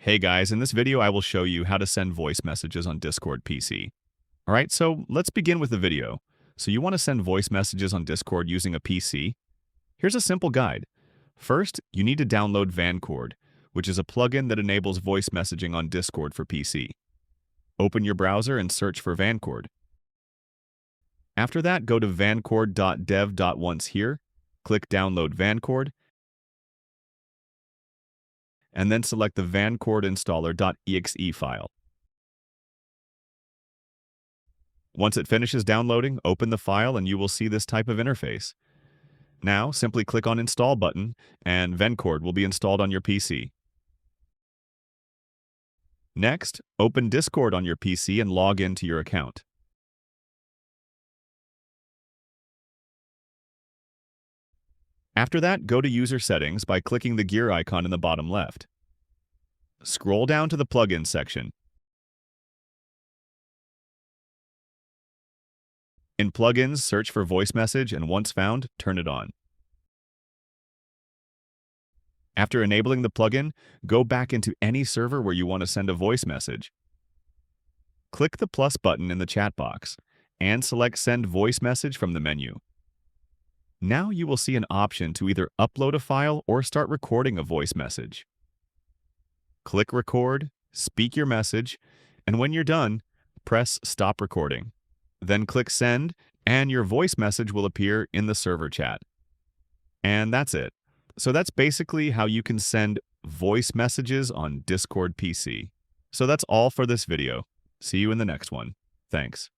Hey guys, in this video I will show you how to send voice messages on Discord PC. Alright, so let's begin with the video. So you want to send voice messages on Discord using a PC? Here's a simple guide. First, you need to download Vancord, which is a plugin that enables voice messaging on Discord for PC. Open your browser and search for Vancord. After that, go to vancord.dev.once here, click Download Vancord, and then select the Vancord installer.exe file. Once it finishes downloading, open the file and you will see this type of interface. Now, simply click on Install button and Vancord will be installed on your PC. Next, open Discord on your PC and log into your account. After that, go to User Settings by clicking the gear icon in the bottom left. Scroll down to the Plugins section. In Plugins, search for Voice Message and once found, turn it on. After enabling the plugin, go back into any server where you want to send a voice message. Click the plus button in the chat box and select Send Voice Message from the menu. Now you will see an option to either upload a file or start recording a voice message. Click Record, speak your message, and when you're done, press Stop Recording. Then click Send, and your voice message will appear in the server chat. And that's it. So that's basically how you can send voice messages on Discord PC. So that's all for this video. See you in the next one. Thanks.